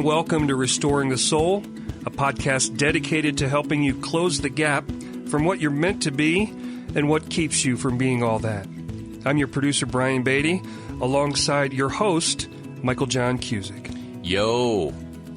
welcome to Restoring the Soul, a podcast dedicated to helping you close the gap from what you're meant to be and what keeps you from being all that. I'm your producer, Brian Beatty, alongside your host, Michael John Cusick. Yo.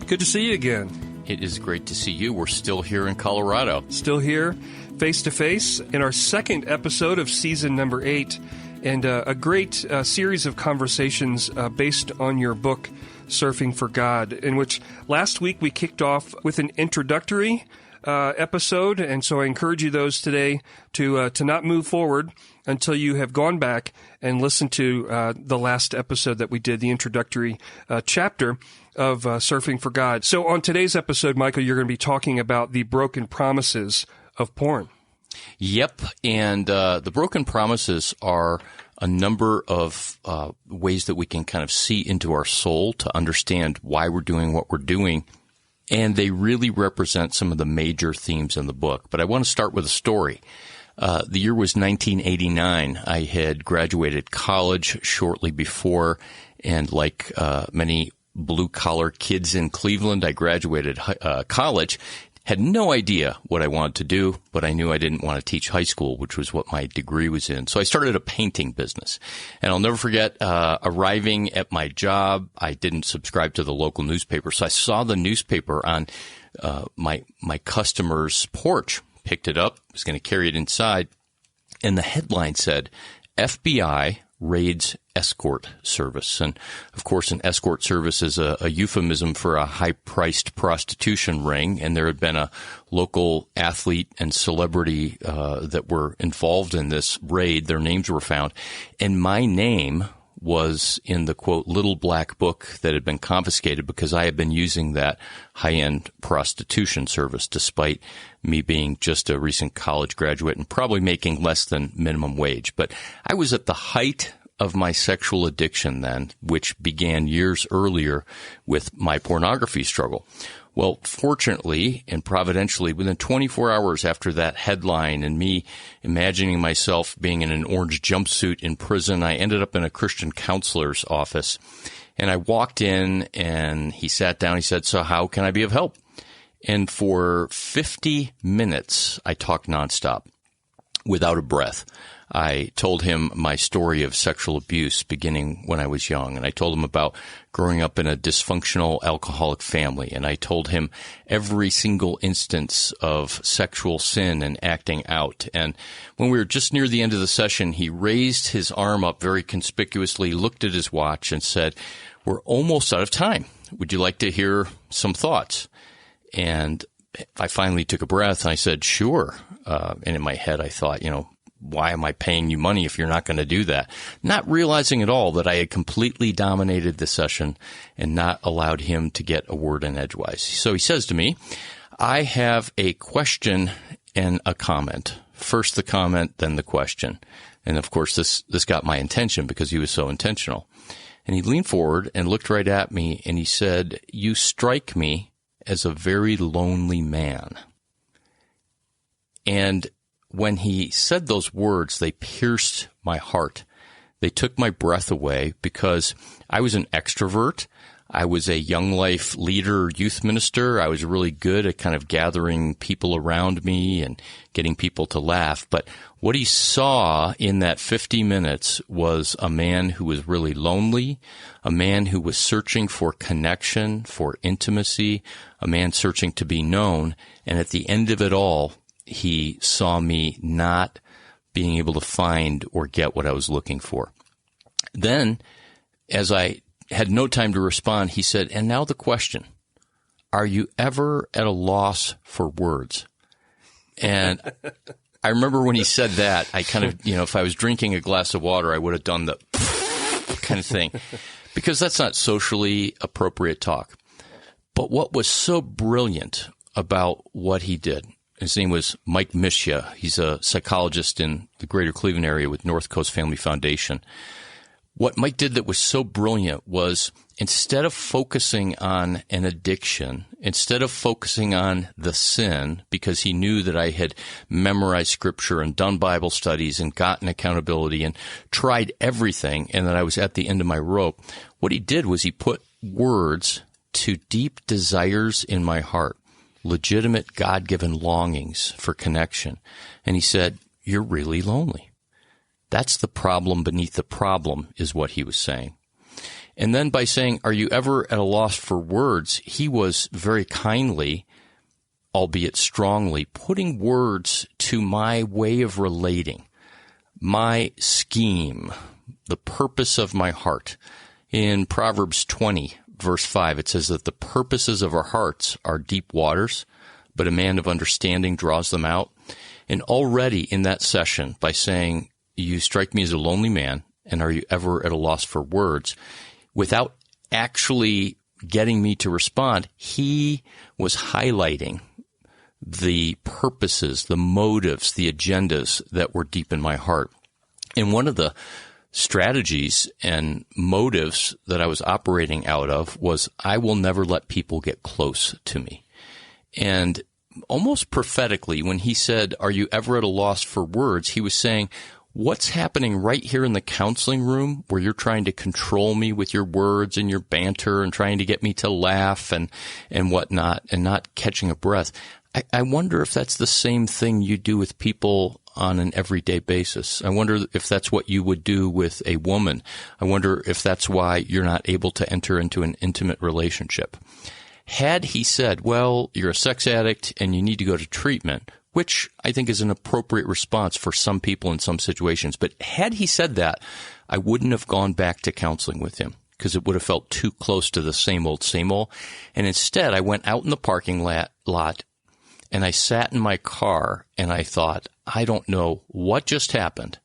Good to see you again. It is great to see you. We're still here in Colorado. Still here, face-to-face, in our second episode of season number 8, and a great series of conversations based on your book, Surfing for God, in which last week we kicked off with an introductory episode, and so I encourage you those today to not move forward until you have gone back and listened to the last episode that we did, the introductory chapter of Surfing for God. So on today's episode, Michael, you're going to be talking about the broken promises of porn. Yep, and the broken promises are a number of ways that we can kind of see into our soul to understand why we're doing what we're doing, and they really represent some of the major themes in the book. But I want to start with a story. The year was 1989. I had graduated college shortly before, and like many blue-collar kids in Cleveland, I graduated college. Had no idea what I wanted to do, but I knew I didn't want to teach high school, which was what my degree was in. So I started a painting business. And I'll never forget arriving at my job. I didn't subscribe to the local newspaper, so I saw the newspaper on my customer's porch, picked it up, was going to carry it inside, and the headline said, FBI raids escort service. And, of course, an escort service is a euphemism for a high-priced prostitution ring, and there had been a local athlete and celebrity that were involved in this raid. Their names were found, and my name was in the, quote, little black book that had been confiscated because I had been using that high-end prostitution service despite me being just a recent college graduate and probably making less than minimum wage. But I was at the height of my sexual addiction then, which began years earlier with my pornography struggle. Well, fortunately and providentially, within 24 hours after that headline and me imagining myself being in an orange jumpsuit in prison, I ended up in a Christian counselor's office. And I walked in and he sat down. He said, "So how can I be of help?" And for 50 minutes, I talked nonstop without a breath. I told him my story of sexual abuse beginning when I was young, and I told him about growing up in a dysfunctional alcoholic family, and I told him every single instance of sexual sin and acting out. And when we were just near the end of the session, he raised his arm up very conspicuously, looked at his watch, and said, "We're almost out of time. Would you like to hear some thoughts?" And I finally took a breath, and I said, "Sure." And in my head, I thought, why am I paying you money if you're not going to do that? Not realizing at all that I had completely dominated the session and not allowed him to get a word in edgewise. So he says to me, "I have a question and a comment. First the comment, then the question." And of course, this got my attention because he was so intentional. And he leaned forward and looked right at me and he said, "You strike me as a very lonely man." And when he said those words, they pierced my heart. They took my breath away because I was an extrovert. I was a young life leader, youth minister. I was really good at kind of gathering people around me and getting people to laugh. But what he saw in that 50 minutes was a man who was really lonely, a man who was searching for connection, for intimacy, a man searching to be known. And at the end of it all, he saw me not being able to find or get what I was looking for. Then, as I had no time to respond, he said, "And now the question, are you ever at a loss for words?" And I remember when he said that, I kind of, if I was drinking a glass of water, I would have done the kind of thing, because that's not socially appropriate talk. But what was so brilliant about what he did, his name was Mike Mishya. He's a psychologist in the greater Cleveland area with North Coast Family Foundation. What Mike did that was so brilliant was, instead of focusing on an addiction, instead of focusing on the sin, because he knew that I had memorized scripture and done Bible studies and gotten accountability and tried everything and that I was at the end of my rope, what he did was he put words to deep desires in my heart, legitimate God-given longings for connection. And he said, you're really lonely. That's the problem beneath the problem, is what he was saying. And then by saying, are you ever at a loss for words, he was very kindly, albeit strongly, putting words to my way of relating, my scheme, the purpose of my heart. In Proverbs 20, verse 5, it says that the purposes of our hearts are deep waters, but a man of understanding draws them out. And already in that session, by saying, you strike me as a lonely man, and are you ever at a loss for words, without actually getting me to respond, he was highlighting the purposes, the motives, the agendas that were deep in my heart. And one of the strategies and motives that I was operating out of was, I will never let people get close to me. And almost prophetically, when he said, are you ever at a loss for words, he was saying, what's happening right here in the counseling room where you're trying to control me with your words and your banter and trying to get me to laugh and whatnot and not catching a breath. I wonder if that's the same thing you do with people on an everyday basis. I wonder if that's what you would do with a woman. I wonder if that's why you're not able to enter into an intimate relationship. Had he said, well, you're a sex addict and you need to go to treatment, which I think is an appropriate response for some people in some situations, but had he said that, I wouldn't have gone back to counseling with him because it would have felt too close to the same old, same old. And instead, I went out in the parking lot and I sat in my car and I thought, I don't know what just happened.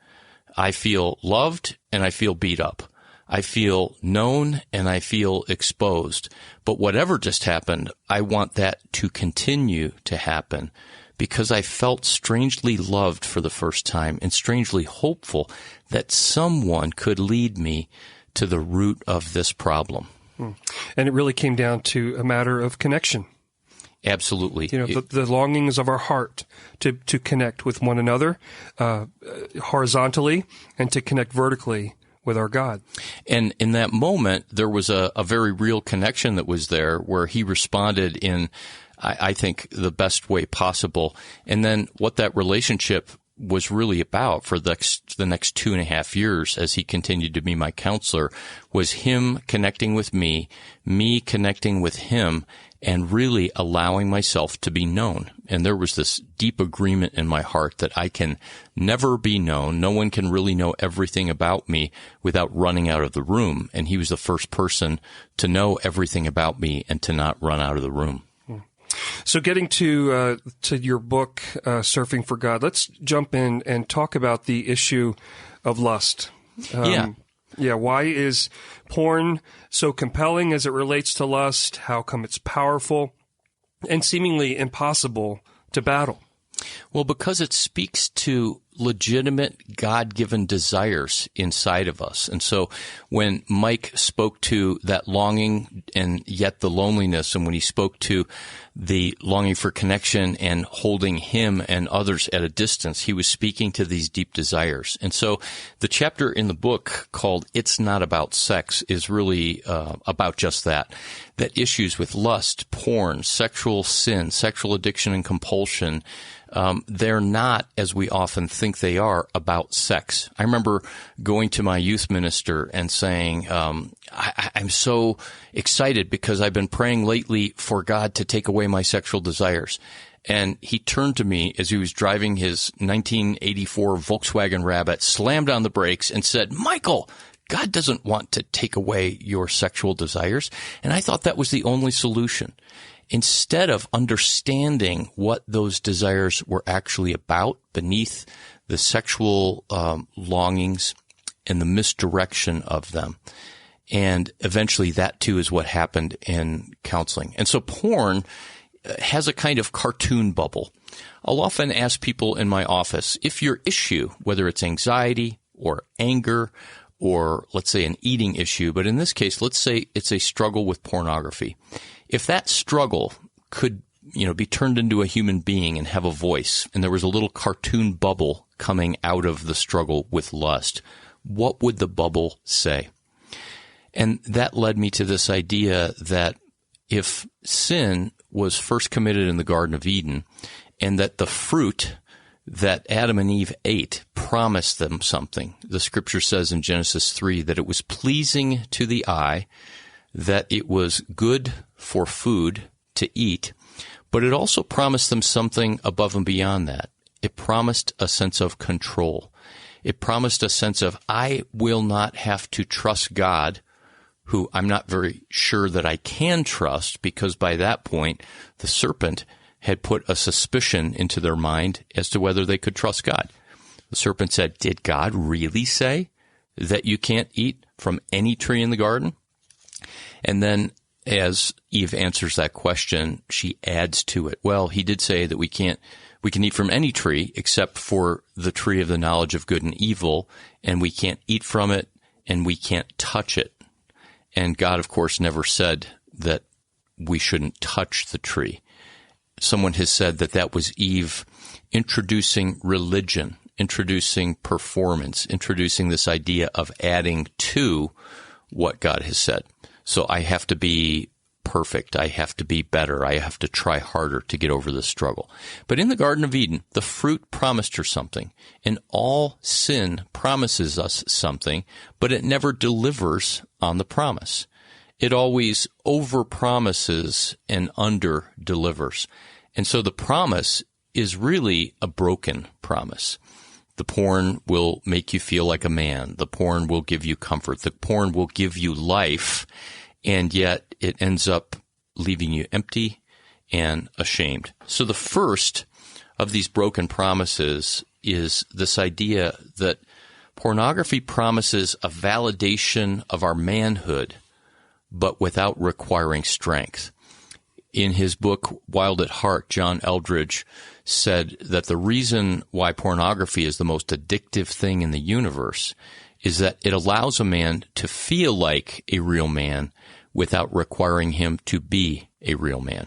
I feel loved and I feel beat up. I feel known and I feel exposed. But whatever just happened, I want that to continue to happen because I felt strangely loved for the first time and strangely hopeful that someone could lead me to the root of this problem. And it really came down to a matter of connection. Absolutely. You know, the longings of our heart to connect with one another horizontally and to connect vertically with our God. And in that moment, there was a very real connection that was there where he responded in, I think, the best way possible. And then what that relationship was really about for the next 2.5 years as he continued to be my counselor was him connecting with me connecting with him, and really allowing myself to be known. And there was this deep agreement in my heart that I can never be known. No one can really know everything about me without running out of the room. And he was the first person to know everything about me and to not run out of the room. So getting to your book, Surfing for God, let's jump in and talk about the issue of lust. Yeah, why is porn so compelling as it relates to lust? How come it's powerful and seemingly impossible to battle? Well, because it speaks to legitimate God-given desires inside of us. And so when Mike spoke to that longing and yet the loneliness, and when he spoke to the longing for connection and holding him and others at a distance, he was speaking to these deep desires. And so the chapter in the book called It's Not About Sex is really about just that issues with lust, porn, sexual sin, sexual addiction and compulsion, they're not, as we often think they are, about sex. I remember going to my youth minister and saying, I'm so excited because I've been praying lately for God to take away my sexual desires. And he turned to me as he was driving his 1984 Volkswagen Rabbit, slammed on the brakes and said, Michael, God doesn't want to take away your sexual desires. And I thought that was the only solution. Instead of understanding what those desires were actually about beneath the sexual longings and the misdirection of them. And eventually that too is what happened in counseling. And so porn has a kind of cartoon bubble. I'll often ask people in my office, if your issue, whether it's anxiety or anger or let's say an eating issue, but in this case, let's say it's a struggle with pornography. If that struggle could, be turned into a human being and have a voice, and there was a little cartoon bubble coming out of the struggle with lust, what would the bubble say? And that led me to this idea that if sin was first committed in the Garden of Eden and that the fruit that Adam and Eve ate promised them something. The scripture says in Genesis 3 that it was pleasing to the eye, that it was good for food to eat, but it also promised them something above and beyond that. It promised a sense of control. It promised a sense of, I will not have to trust God, who I'm not very sure that I can trust, because by that point, the serpent had put a suspicion into their mind as to whether they could trust God. The serpent said, did God really say that you can't eat from any tree in the garden? And then as Eve answers that question, she adds to it, well, he did say that we can eat from any tree except for the tree of the knowledge of good and evil, and we can't eat from it, and we can't touch it. And God, of course, never said that we shouldn't touch the tree. Someone has said that that was Eve introducing religion, introducing performance, introducing this idea of adding to what God has said. So I have to be perfect. I have to be better. I have to try harder to get over this struggle. But in the Garden of Eden, the fruit promised her something, and all sin promises us something, but it never delivers on the promise. It always overpromises and under-delivers. And so the promise is really a broken promise. The porn will make you feel like a man. The porn will give you comfort. The porn will give you life, and yet it ends up leaving you empty and ashamed. So the first of these broken promises is this idea that pornography promises a validation of our manhood, but without requiring strength. In his book, Wild at Heart, John Eldredge said that the reason why pornography is the most addictive thing in the universe is that it allows a man to feel like a real man without requiring him to be a real man.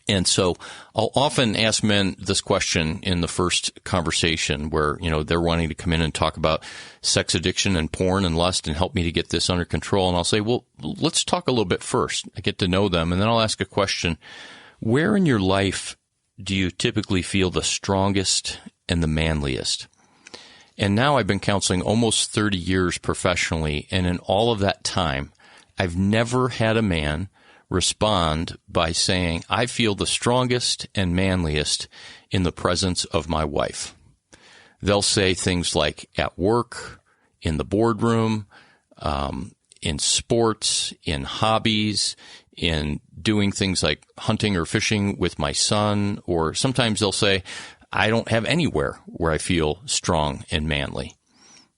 And so I'll often ask men this question in the first conversation where, they're wanting to come in and talk about sex addiction and porn and lust and help me to get this under control. And I'll say, well, let's talk a little bit first. I get to know them, and then I'll ask a question. Where in your life do you typically feel the strongest and the manliest? And now I've been counseling almost 30 years professionally, and in all of that time, I've never had a man respond by saying, I feel the strongest and manliest in the presence of my wife. They'll say things like at work, in the boardroom, in sports, in hobbies, in doing things like hunting or fishing with my son, or sometimes they'll say, I don't have anywhere where I feel strong and manly.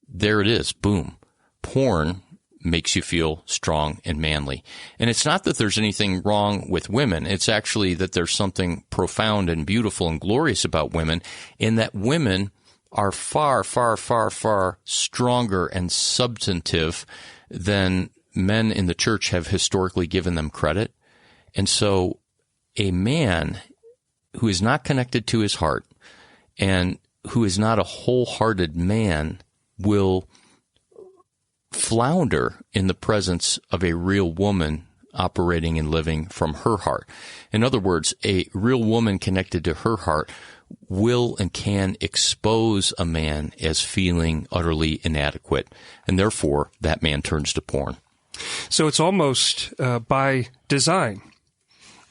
There it is. Boom. Porn makes you feel strong and manly. And it's not that there's anything wrong with women. It's actually that there's something profound and beautiful and glorious about women, in that women are far, far, far, far stronger and substantive than men in the church have historically given them credit. And so a man who is not connected to his heart and who is not a wholehearted man will flounder in the presence of a real woman operating and living from her heart. In other words, a real woman connected to her heart will and can expose a man as feeling utterly inadequate, and therefore that man turns to porn. So it's almost by design.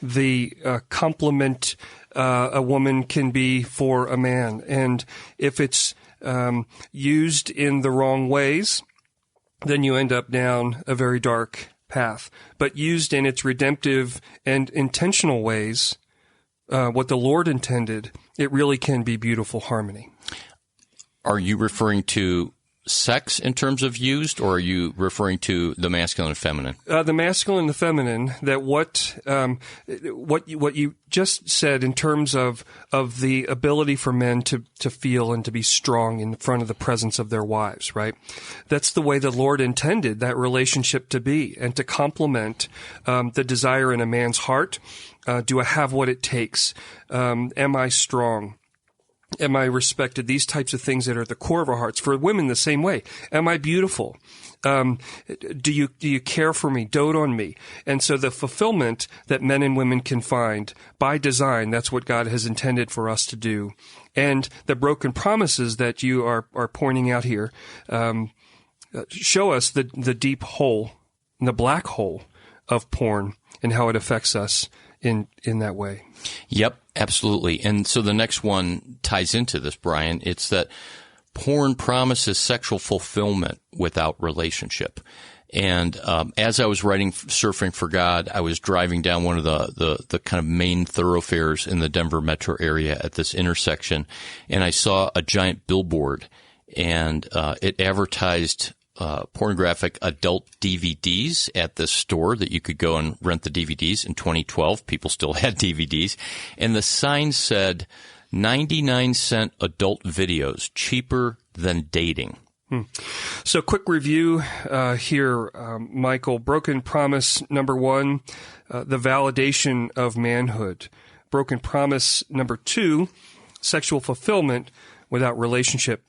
The complement a woman can be for a man, and if it's used in the wrong ways, then you end up down a very dark path. But used in its redemptive and intentional ways, what the Lord intended, it really can be beautiful harmony. Are you referring to sex in terms of used, or are you referring to the masculine and feminine? The masculine and the feminine, that what you just said in terms of the ability for men to feel and to be strong in front of the presence of their wives, right? That's the way the Lord intended that relationship to be, and to complement the desire in a man's heart. Do I have what it takes? Am I strong? Am I respected? These types of things that are at the core of our hearts. For women, the same way. Am I beautiful? Do you care for me? Dote on me? And so the fulfillment that men and women can find by design, that's what God has intended for us to do. And the broken promises that you are pointing out here show us the deep hole, the black hole of porn and how it affects us in that way. Yep, absolutely. And so the next one ties into this, Brian. It's that porn promises sexual fulfillment without relationship. And as I was writing Surfing for God, I was driving down one of the kind of main thoroughfares in the Denver metro area at this intersection, and I saw a giant billboard, and it advertised pornographic adult DVDs at this store that you could go and rent the DVDs. In 2012, people still had DVDs. And the sign said, 99-cent adult videos, cheaper than dating. So quick review here, Michael. Broken promise number 1, the validation of manhood. Broken promise number 2, sexual fulfillment without relationship.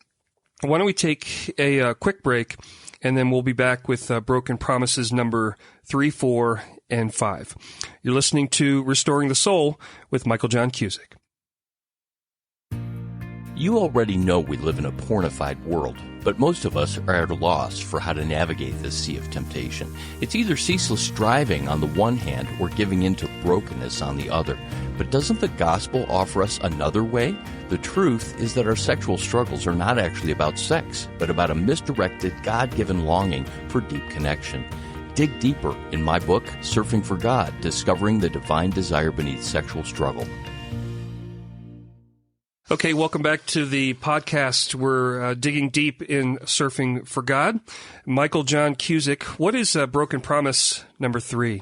Why don't we take a quick break, and then we'll be back with broken promises number 3, 4, and 5. You're listening to Restoring the Soul with Michael John Cusick. You already know we live in a pornified world, but most of us are at a loss for how to navigate this sea of temptation. It's either ceaseless striving on the one hand or giving in to brokenness on the other. But doesn't the gospel offer us another way? The truth is that our sexual struggles are not actually about sex, but about a misdirected, God-given longing for deep connection. Dig deeper in my book, Surfing for God, Discovering the Divine Desire Beneath Sexual Struggle. Okay, welcome back to the podcast. We're digging deep in Surfing for God. Michael John Cusick, what is broken promise number 3?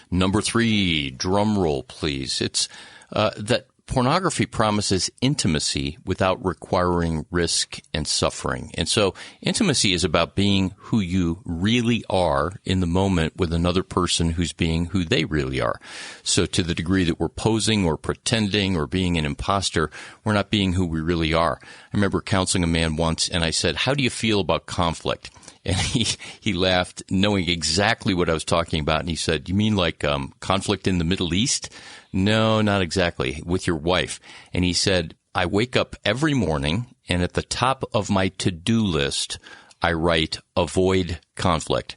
Number 3, drum roll, please. It's that pornography promises intimacy without requiring risk and suffering. And so intimacy is about being who you really are in the moment with another person who's being who they really are. So to the degree that we're posing or pretending or being an imposter, we're not being who we really are. I remember counseling a man once, and I said, "How do you feel about conflict?" And he laughed, knowing exactly what I was talking about. And he said, "You mean like conflict in the Middle East?" "No, not exactly. With your wife." And he said, "I wake up every morning, and at the top of my to-do list, I write, avoid conflict."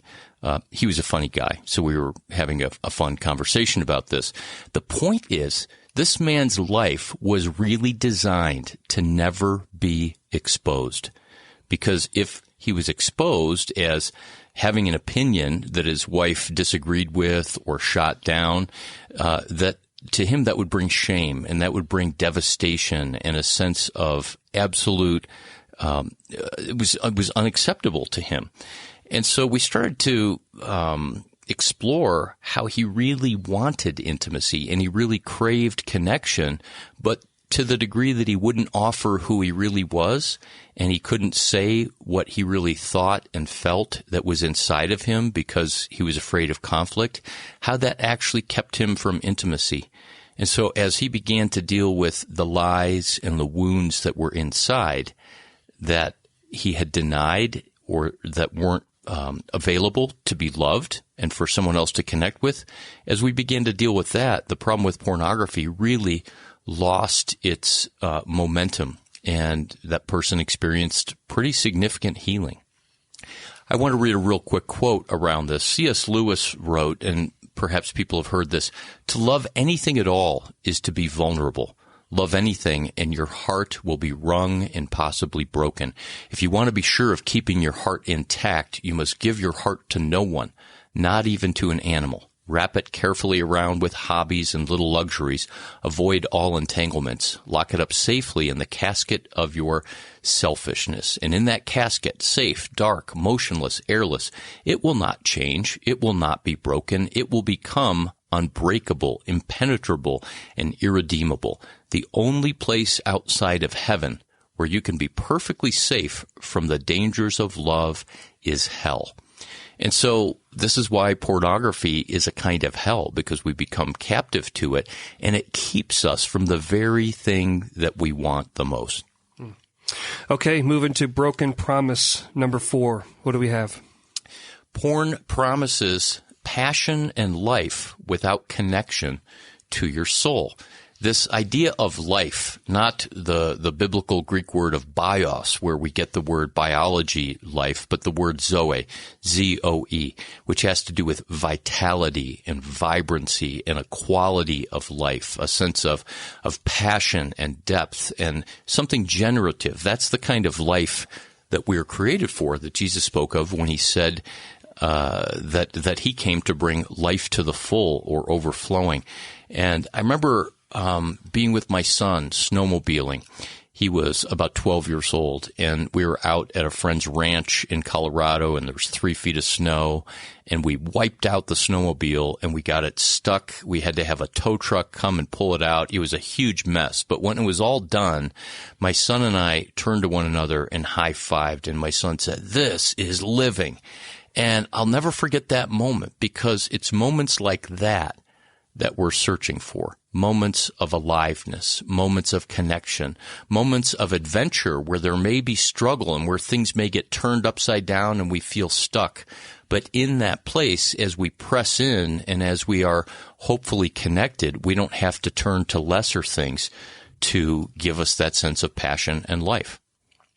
He was a funny guy, so we were having a fun conversation about this. The point is, this man's life was really designed to never be exposed. Because if he was exposed as having an opinion that his wife disagreed with or shot down, that to him that would bring shame, and that would bring devastation and a sense of absolute, it was unacceptable to him. And so we started to explore how he really wanted intimacy and he really craved connection, but to the degree that he wouldn't offer who he really was, and he couldn't say what he really thought and felt that was inside of him because he was afraid of conflict, how that actually kept him from intimacy. And so as he began to deal with the lies and the wounds that were inside that he had denied or that weren't available to be loved and for someone else to connect with, as we began to deal with that, the problem with pornography really lost its momentum, and that person experienced pretty significant healing. I want to read a real quick quote around this. C.S. Lewis wrote, and perhaps people have heard this, "To love anything at all is to be vulnerable. Love anything, and your heart will be wrung and possibly broken. If you want to be sure of keeping your heart intact, you must give your heart to no one, not even to an animal. Wrap it carefully around with hobbies and little luxuries. Avoid all entanglements. Lock it up safely in the casket of your selfishness. And in that casket, safe, dark, motionless, airless, it will not change. It will not be broken. It will become unbreakable, impenetrable, and irredeemable. The only place outside of heaven where you can be perfectly safe from the dangers of love is hell." And so this is why pornography is a kind of hell, because we become captive to it, and it keeps us from the very thing that we want the most. Okay, moving to broken promise number 4. What do we have? Porn promises passion and life without connection to your soul. This idea of life, not the biblical Greek word of bios, where we get the word biology, life, but the word zoe, Z-O-E, which has to do with vitality and vibrancy and a quality of life, a sense of passion and depth and something generative. That's the kind of life that we are created for, that Jesus spoke of when he said that he came to bring life to the full or overflowing. And I remember being with my son snowmobiling. He was about 12 years old, and we were out at a friend's ranch in Colorado, and there was 3 feet of snow, and we wiped out the snowmobile, and we got it stuck. We had to have a tow truck come and pull it out. It was a huge mess. But when it was all done, my son and I turned to one another and high-fived, and my son said, "This is living." And I'll never forget that moment, because it's moments like that we're searching for. Moments of aliveness, moments of connection, moments of adventure where there may be struggle and where things may get turned upside down and we feel stuck. But in that place, as we press in and as we are hopefully connected, we don't have to turn to lesser things to give us that sense of passion and life.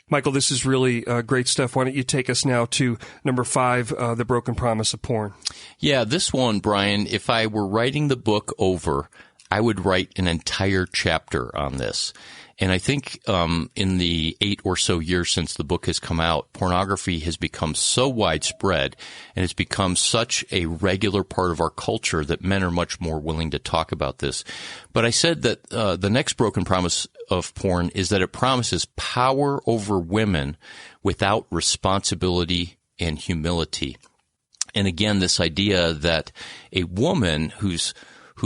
Michael, this is really great stuff. Why don't you take us now to number 5, the broken promise of porn? Yeah, this one, Brian, if I were writing the book over, I would write an entire chapter on this. And I think in the 8 or so years since the book has come out, pornography has become so widespread and it's become such a regular part of our culture that men are much more willing to talk about this. But I said that the next broken promise of porn is that it promises power over women without responsibility and humility. And again, this idea that a woman who's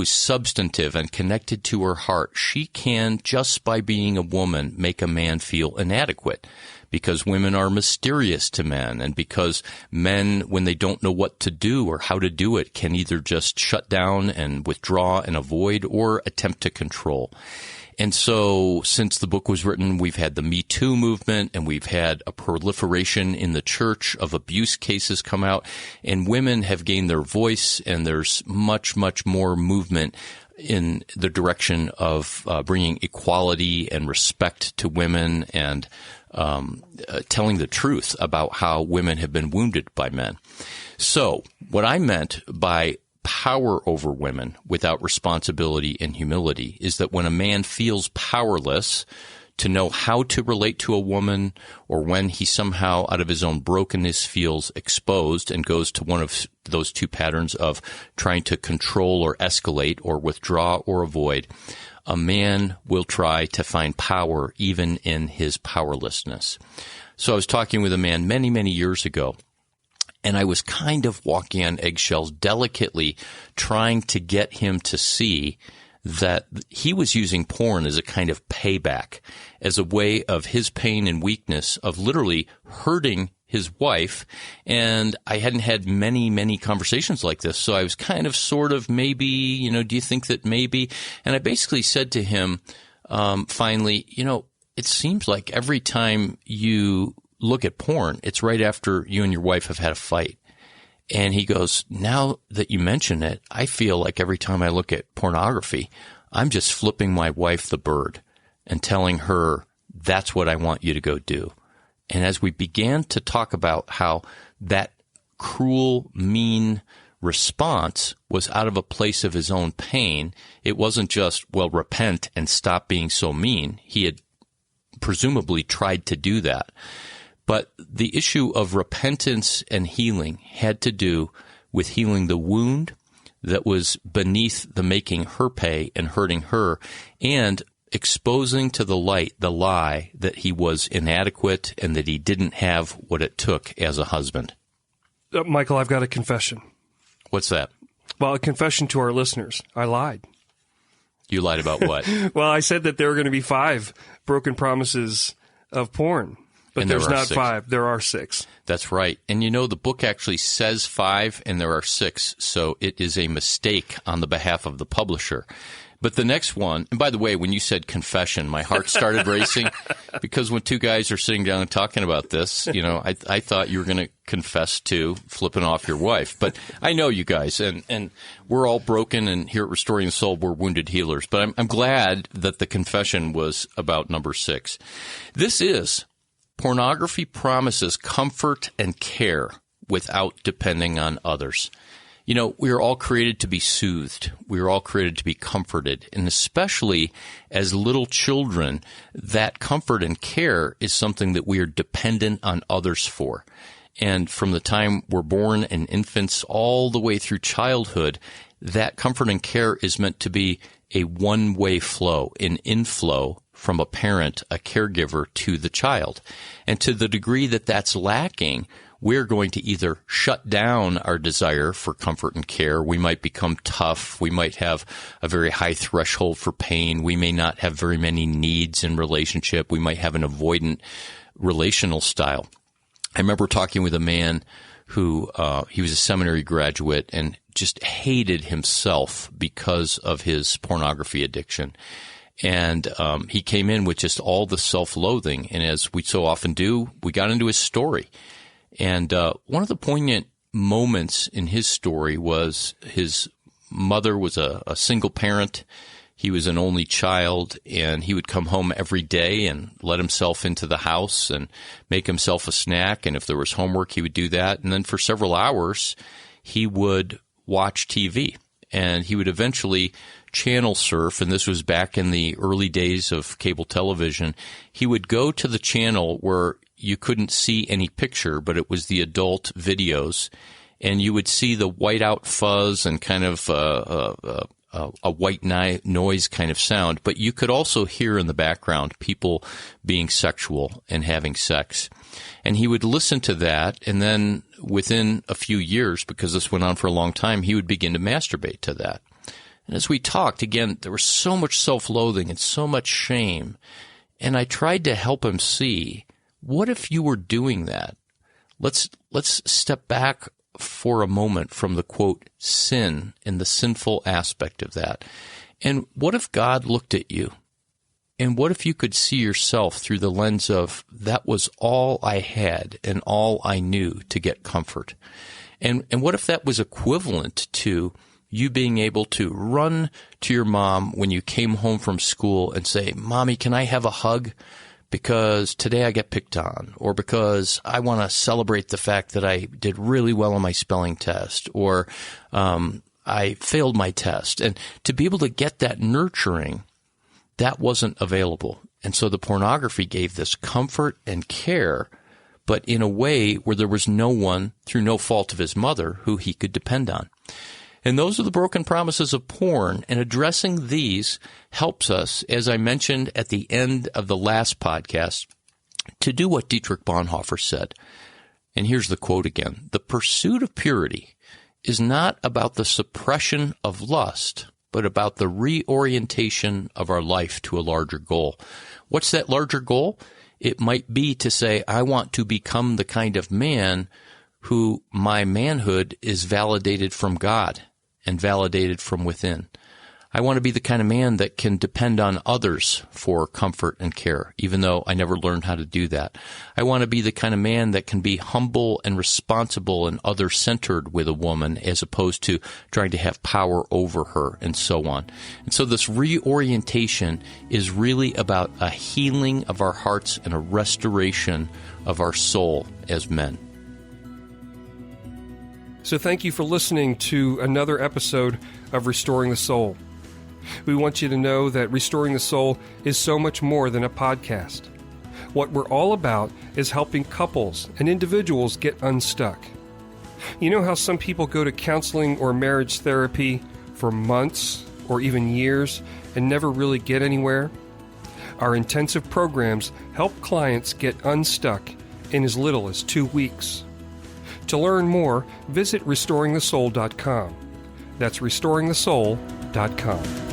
substantive and connected to her heart, she can, just by being a woman, make a man feel inadequate, because women are mysterious to men, and because men, when they don't know what to do or how to do it, can either just shut down and withdraw and avoid or attempt to control. And so since the book was written, we've had the Me Too movement, and we've had a proliferation in the church of abuse cases come out, and women have gained their voice, and there's much, much more movement in the direction of bringing equality and respect to women and telling the truth about how women have been wounded by men. So what I meant by power over women without responsibility and humility is that when a man feels powerless to know how to relate to a woman, or when he somehow out of his own brokenness feels exposed and goes to one of those 2 patterns of trying to control or escalate or withdraw or avoid, a man will try to find power even in his powerlessness. So I was talking with a man many, many years ago, and I was kind of walking on eggshells, delicately trying to get him to see that he was using porn as a kind of payback, as a way of his pain and weakness of literally hurting his wife. And I hadn't had many, many conversations like this. So I was kind of sort of maybe, do you think that maybe? And I basically said to him, finally, it seems like every time you look at porn, it's right after you and your wife have had a fight. And he goes, now that you mention it, I feel like every time I look at pornography, I'm just flipping my wife the bird and telling her, that's what I want you to go do. And as we began to talk about how that cruel, mean response was out of a place of his own pain, it wasn't just, well, repent and stop being so mean. He had presumably tried to do that. But the issue of repentance and healing had to do with healing the wound that was beneath the making her pay and hurting her, and exposing to the light the lie that he was inadequate and that he didn't have what it took as a husband. Michael, I've got a confession. What's that? Well, a confession to our listeners. I lied. You lied about what? Well, I said that there were going to be 5 broken promises of porn. But there's not 5. There are 6. That's right. And the book actually says 5, and there are 6, so it is a mistake on the behalf of the publisher. But the next one, and by the way, when you said confession, my heart started racing, because when two guys are sitting down and talking about this, I thought you were going to confess to flipping off your wife. But I know you guys, and we're all broken, and here at Restoring the Soul, we're wounded healers. But I'm glad that the confession was about number 6. This is Pornography Promises Comfort and Care Without Depending on Others. We are all created to be soothed. We are all created to be comforted. And especially as little children, that comfort and care is something that we are dependent on others for. And from the time we're born and infants all the way through childhood, that comfort and care is meant to be a one-way flow, an inflow from a parent, a caregiver, to the child. And to the degree that that's lacking, we're going to either shut down our desire for comfort and care. We might become tough. We might have a very high threshold for pain. We may not have very many needs in relationship. We might have an avoidant relational style. I remember talking with a man who he was a seminary graduate and just hated himself because of his pornography addiction. And he came in with just all the self-loathing. And as we so often do, we got into his story. And one of the poignant moments in his story was his mother was a single parent. He was an only child, and he would come home every day and let himself into the house and make himself a snack. And if there was homework, he would do that. And then for several hours, he would watch TV. And he would eventually channel surf, and this was back in the early days of cable television. He would go to the channel where you couldn't see any picture, but it was the adult videos, and you would see the whiteout fuzz and kind of a white noise kind of sound, but you could also hear in the background people being sexual and having sex. And he would listen to that, and then within a few years, because this went on for a long time, he would begin to masturbate to that. And as we talked, again, there was so much self-loathing and so much shame, and I tried to help him see, what if you were doing that? Let's step back for a moment from the, quote, sin and the sinful aspect of that. And what if God looked at you? And what if you could see yourself through the lens of, that was all I had and all I knew to get comfort? And what if that was equivalent to you being able to run to your mom when you came home from school and say, Mommy, can I have a hug? Because today I get picked on, or because I want to celebrate the fact that I did really well on my spelling test, or I failed my test. And to be able to get that nurturing, that wasn't available. And so the pornography gave this comfort and care, but in a way where there was no one, through no fault of his mother, who he could depend on. And those are the broken promises of porn, and addressing these helps us, as I mentioned at the end of the last podcast, to do what Dietrich Bonhoeffer said. And here's the quote again. The pursuit of purity is not about the suppression of lust, but about the reorientation of our life to a larger goal. What's that larger goal? It might be to say, I want to become the kind of man who my manhood is validated from God and validated from within. I want to be the kind of man that can depend on others for comfort and care, even though I never learned how to do that. I want to be the kind of man that can be humble and responsible and other-centered with a woman, as opposed to trying to have power over her, and so on. And so this reorientation is really about a healing of our hearts and a restoration of our soul as men. So thank you for listening to another episode of Restoring the Soul. We want you to know that Restoring the Soul is so much more than a podcast. What we're all about is helping couples and individuals get unstuck. You know how some people go to counseling or marriage therapy for months or even years and never really get anywhere? Our intensive programs help clients get unstuck in as little as 2 weeks. To learn more, visit restoringthesoul.com. That's restoringthesoul.com.